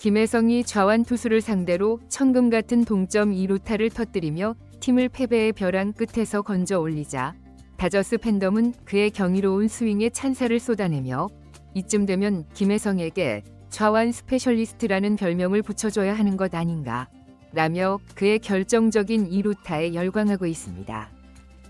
김혜성이 좌완 투수를 상대로 천금 같은 동점 2루타를 터뜨리며 팀을 패배의 벼랑 끝에서 건져 올리자 다저스 팬덤은 그의 경이로운 스윙에 찬사를 쏟아내며 이쯤 되면 김혜성에게 좌완 스페셜리스트라는 별명을 붙여줘야 하는 것 아닌가 라며 그의 결정적인 2루타에 열광하고 있습니다.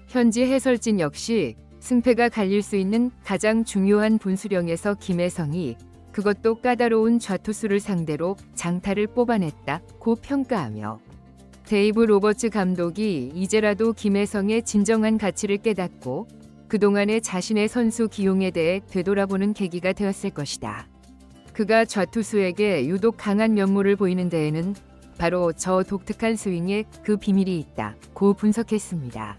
현지 해설진 역시 승패가 갈릴 수 있는 가장 중요한 분수령에서 김혜성이 그것도 까다로운 좌투수를 상대로 장타를 뽑아냈다고 평가하며 데이브 로버츠 감독이 이제라도 김혜성의 진정한 가치를 깨닫고 그동안의 자신의 선수 기용에 대해 되돌아보는 계기가 되었을 것이다. 그가 좌투수에게 유독 강한 면모를 보이는 데에는 바로 저 독특한 스윙에 그 비밀이 있다고 분석했습니다.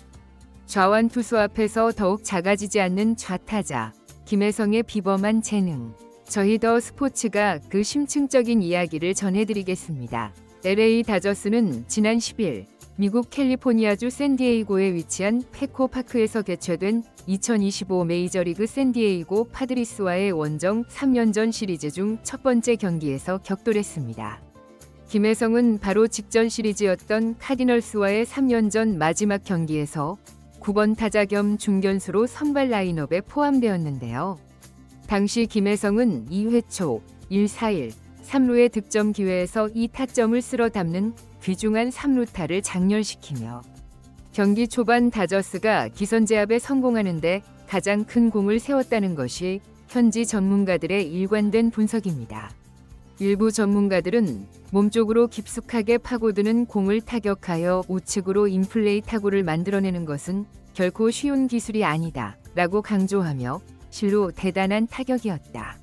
좌완 투수 앞에서 더욱 작아지지 않는 좌타자 김혜성의 비범한 재능. 저희 더 스포츠가 그 심층적인 이야기를 전해드리겠습니다. LA 다저스는 지난 10일 미국 캘리포니아주 샌디에이고에 위치한 페코파크에서 개최된 2025 메이저리그 샌디에이고 파드리스와의 원정 3연전 시리즈 중 첫 번째 경기에서 격돌했습니다. 김혜성은 바로 직전 시리즈였던 카디널스와의 3연전 마지막 경기에서 9번 타자 겸 중견수로 선발 라인업에 포함되었는데요. 당시 김혜성은 2회 초 1-4-1 3루의 득점 기회에서 이 타점을 쓸어 담는 귀중한 3루타를 장렬시키며 경기 초반 다저스가 기선제압에 성공하는데 가장 큰 공을 세웠다는 것이 현지 전문가들의 일관된 분석입니다. 일부 전문가들은 몸쪽으로 깊숙하게 파고드는 공을 타격하여 우측으로 인플레이 타구를 만들어내는 것은 결코 쉬운 기술이 아니다 라고 강조하며 실로 대단한 타격이었다.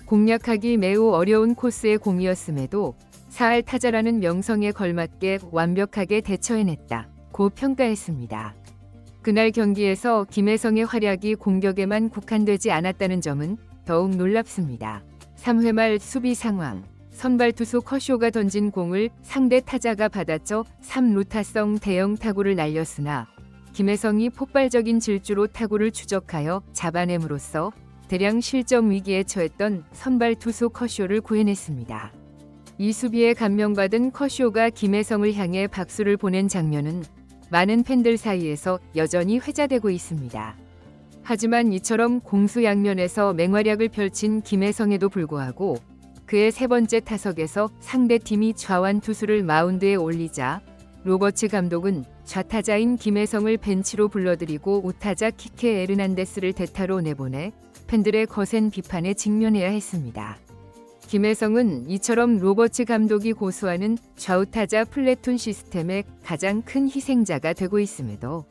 공략하기 매우 어려운 코스의 공이었음에도 4할 타자라는 명성에 걸맞게 완벽하게 대처해냈다고 평가했습니다. 그날 경기에서 김혜성의 활약이 공격에만 국한되지 않았다는 점은 더욱 놀랍습니다. 3회 말 수비 상황, 선발 투수 커쇼가 던진 공을 상대 타자가 받아쳐 3루타성 대형 타구를 날렸으나 김혜성이 폭발적인 질주로 타구를 추적하여 잡아냄으로써 대량 실점 위기에 처했던 선발 투수 커쇼를 구해냈습니다. 이 수비에 감명받은 커쇼가 김혜성을 향해 박수를 보낸 장면은 많은 팬들 사이에서 여전히 회자되고 있습니다. 하지만 이처럼 공수양면에서 맹활약을 펼친 김혜성에도 불구하고 그의 세 번째 타석에서 상대팀이 좌완 투수를 마운드에 올리자 로버츠 감독은 좌타자인 김혜성을 벤치로 불러들이고 우타자 키케 에르난데스를 대타로 내보내 팬들의 거센 비판에 직면해야 했습니다. 김혜성은 이처럼 로버츠 감독이 고수하는 좌우타자 플래툰 시스템의 가장 큰 희생자가 되고 있음에도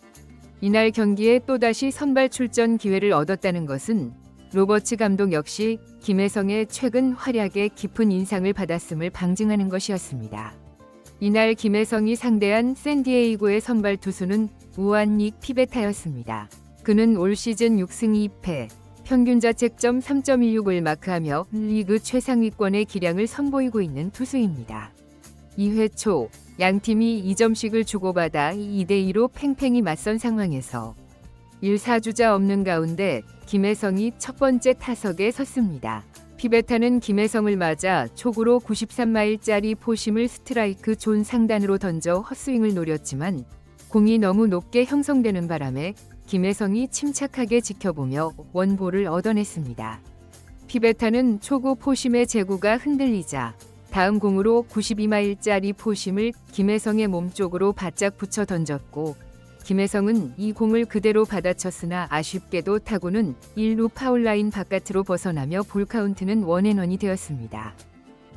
이날 경기에 또다시 선발 출전 기회를 얻었다는 것은 로버츠 감독 역시 김혜성의 최근 활약에 깊은 인상을 받았음을 방증하는 것이었습니다. 이날 김혜성이 상대한 샌디에이고의 선발 투수는 우안닉 피베타였습니다. 그는 올 시즌 6승 2패, 평균 자책점 3.16을 마크하며 리그 최상위권의 기량을 선보이고 있는 투수입니다. 2회 초 양팀이 2점씩을 주고받아 2대2로 팽팽히 맞선 상황에서 1사주자 없는 가운데 김혜성이 첫 번째 타석에 섰습니다. 피베타는 김혜성을 맞아 초구로 93마일짜리 포심을 스트라이크 존 상단으로 던져 헛스윙을 노렸지만 공이 너무 높게 형성되는 바람에 김혜성이 침착하게 지켜보며 원볼을 얻어냈습니다. 피베타는 초구 포심의 제구가 흔들리자 다음 공으로 92마일짜리 포심을 김혜성의 몸쪽으로 바짝 붙여 던졌고 김혜성은 이 공을 그대로 받아쳤으나 아쉽게도 타구는 1루 파울라인 바깥으로 벗어나며 볼카운트는 원앤원이 되었습니다.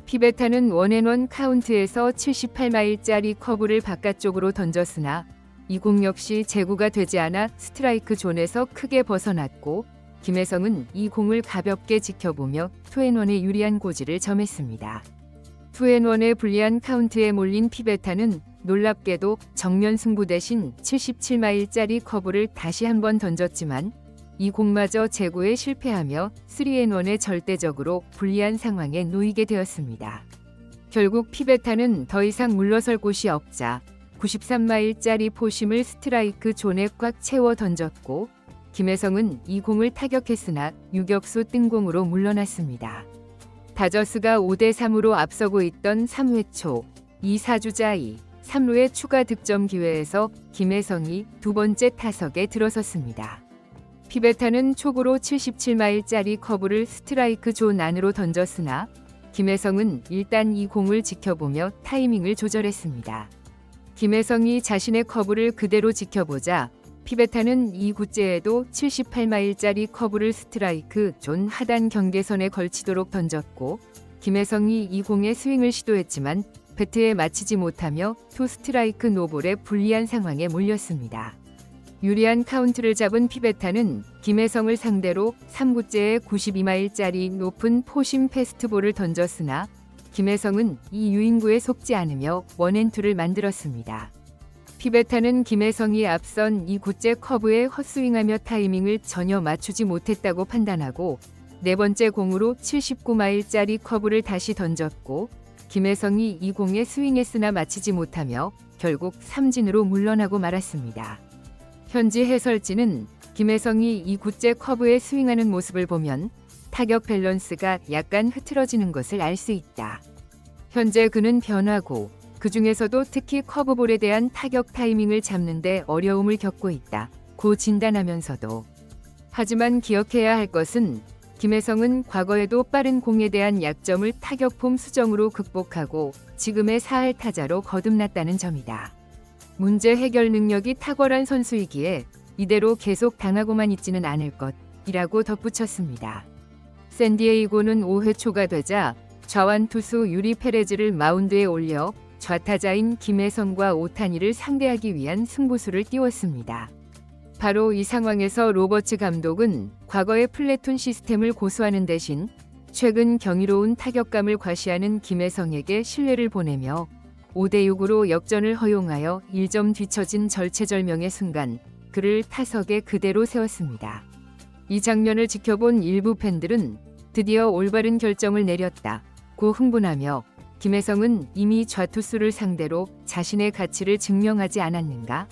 피베타는 원앤원 카운트에서 78마일짜리 커브를 바깥쪽으로 던졌으나 이 공 역시 제구가 되지 않아 스트라이크 존에서 크게 벗어났고 김혜성은 이 공을 가볍게 지켜보며 투앤원의 유리한 고지를 점했습니다. 투앤원의 불리한 카운트에 몰린 피베타는 놀랍게도 정면 승부 대신 77마일짜리 커브를 다시 한번 던졌지만 이 공마저 제구에 실패하며 3&1에 절대적으로 불리한 상황에 놓이게 되었습니다. 결국 피베타는 더 이상 물러설 곳이 없자 93마일짜리 포심을 스트라이크 존에 꽉 채워 던졌고 김혜성은 이 공을 타격했으나 유격수 뜬공으로 물러났습니다. 다저스가 5대3으로 앞서고 있던 3회 초 2사주자 2, 3루의 추가 득점 기회에서 김혜성이 두 번째 타석에 들어섰습니다. 피베타는 초구로 77마일짜리 커브를 스트라이크 존 안으로 던졌으나 김혜성은 일단 이 공을 지켜보며 타이밍을 조절했습니다. 김혜성이 자신의 커브를 그대로 지켜보자 피베타는 이 구째에도 78마일짜리 커브를 스트라이크 존 하단 경계선에 걸치도록 던졌고 김혜성이 이 공에 스윙을 시도했지만 배트에 맞히지 못하며 투 스트라이크 노볼에 불리한 상황에 몰렸습니다. 유리한 카운트를 잡은 피베타는 김혜성을 상대로 3구째에 92마일짜리 높은 포심 패스트볼을 던졌으나 김혜성은 이 유인구에 속지 않으며 원앤투를 만들었습니다. 피베타는 김혜성이 앞선 이 구째 커브에 헛스윙하며 타이밍을 전혀 맞추지 못했다고 판단하고 네 번째 공으로 79마일짜리 커브를 다시 던졌고 김혜성이 이 공에 스윙했으나 맞히지 못하며 결국 삼진으로 물러나고 말았습니다. 현지 해설진은 김혜성이 이 구째 커브에 스윙하는 모습을 보면 타격 밸런스가 약간 흐트러지는 것을 알 수 있다. 현재 그는 변화고 그 중에서도 특히 커브볼에 대한 타격 타이밍을 잡는 데 어려움을 겪고 있다. 고 진단하면서도 하지만 기억해야 할 것은 김혜성은 과거에도 빠른 공에 대한 약점을 타격폼 수정으로 극복하고 지금의 4할 타자로 거듭났다는 점이다. 문제 해결 능력이 탁월한 선수이기에 이대로 계속 당하고만 있지는 않을 것이라고 덧붙였습니다. 샌디에이고는 5회 초가 되자 좌완 투수 유리 페레즈를 마운드에 올려 좌타자인 김혜성과 오타니를 상대하기 위한 승부수를 띄웠습니다. 바로 이 상황에서 로버츠 감독은 과거의 플래툰 시스템을 고수하는 대신 최근 경이로운 타격감을 과시하는 김혜성에게 신뢰를 보내며 5대6으로 역전을 허용하여 1점 뒤처진 절체절명의 순간 그를 타석에 그대로 세웠습니다. 이 장면을 지켜본 일부 팬들은 드디어 올바른 결정을 내렸다고 흥분하며 김혜성은 이미 좌투수를 상대로 자신의 가치를 증명하지 않았는가?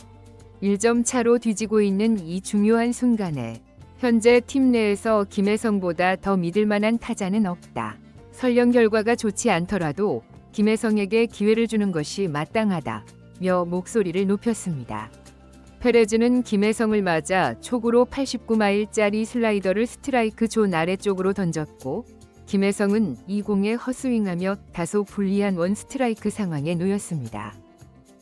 1점 차로 뒤지고 있는 이 중요한 순간에 현재 팀 내에서 김혜성보다 더 믿을 만한 타자는 없다. 설령 결과가 좋지 않더라도 김혜성에게 기회를 주는 것이 마땅하다며 목소리를 높였습니다. 페레즈는 김혜성을 맞아 초구로 89마일짜리 슬라이더를 스트라이크 존 아래쪽으로 던졌고 김혜성은 이 공에 헛스윙하며 다소 불리한 원 스트라이크 상황에 놓였습니다.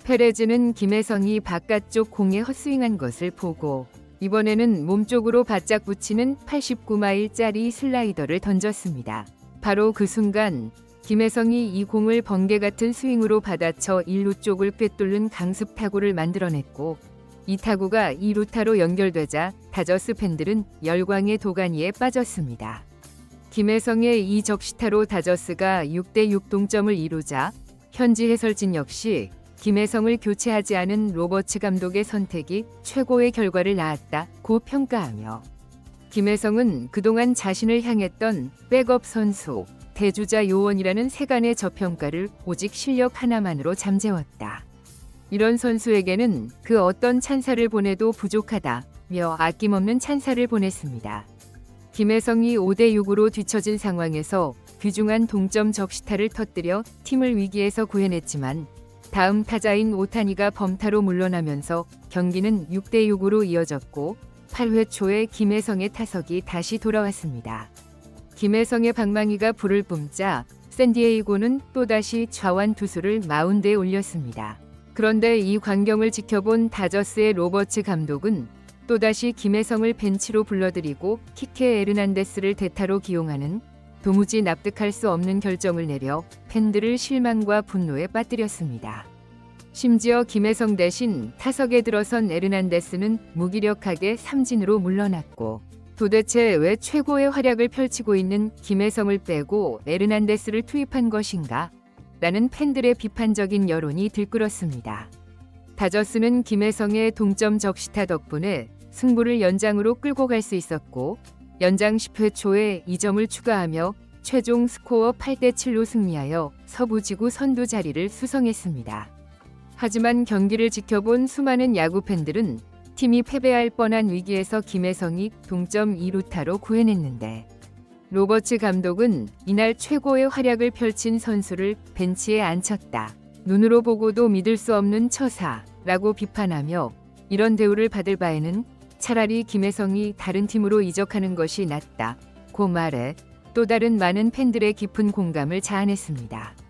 페레즈는 김혜성이 바깥쪽 공에 헛스윙한 것을 보고 이번에는 몸쪽으로 바짝 붙이는 89마일짜리 슬라이더를 던졌습니다. 바로 그 순간 김혜성이 이 공을 번개 같은 스윙으로 받아쳐 1루 쪽을 꿰뚫는 강습 타구를 만들어냈고 이 타구가 2루타로 연결되자 다저스 팬들은 열광의 도가니에 빠졌습니다. 김혜성의 이 적시타로 다저스가 6대6 동점을 이루자 현지 해설진 역시 김혜성을 교체하지 않은 로버츠 감독의 선택이 최고의 결과를 낳았다고 평가하며 김혜성은 그동안 자신을 향했던 백업 선수, 대주자 요원이라는 세간의 저평가를 오직 실력 하나만으로 잠재웠다. 이런 선수에게는 그 어떤 찬사를 보내도 부족하다며 아낌없는 찬사를 보냈습니다. 김혜성이 5대6으로 뒤처진 상황에서 귀중한 동점 적시타를 터뜨려 팀을 위기에서 구해냈지만 다음 타자인 오타니가 범타로 물러나면서 경기는 6대6으로 이어졌고 8회 초에 김혜성의 타석이 다시 돌아왔습니다. 김혜성의 방망이가 불을 뿜자 샌디에이고는 또다시 좌완 투수를 마운드에 올렸습니다. 그런데 이 광경을 지켜본 다저스의 로버츠 감독은 또다시 김혜성을 벤치로 불러들이고 키케 에르난데스를 대타로 기용하는 도무지 납득할 수 없는 결정을 내려 팬들을 실망과 분노에 빠뜨렸습니다. 심지어 김혜성 대신 타석에 들어선 에르난데스는 무기력하게 삼진으로 물러났고 도대체 왜 최고의 활약을 펼치고 있는 김혜성을 빼고 에르난데스를 투입한 것인가? 라는 팬들의 비판적인 여론이 들끓었습니다. 다저스는 김혜성의 동점 적시타 덕분에 승부를 연장으로 끌고 갈 수 있었고 연장 10회 초에 2점을 추가하며 최종 스코어 8대7로 승리하여 서부지구 선두 자리를 수성했습니다. 하지만 경기를 지켜본 수많은 야구 팬들은 팀이 패배할 뻔한 위기에서 김혜성이 동점 2루타로 구해냈는데 로버츠 감독은 이날 최고의 활약을 펼친 선수를 벤치에 앉혔다. 눈으로 보고도 믿을 수 없는 처사라고 비판하며 이런 대우를 받을 바에는 차라리 김혜성이 다른 팀으로 이적하는 것이 낫다 고 말해 또 다른 많은 팬들의 깊은 공감을 자아냈습니다.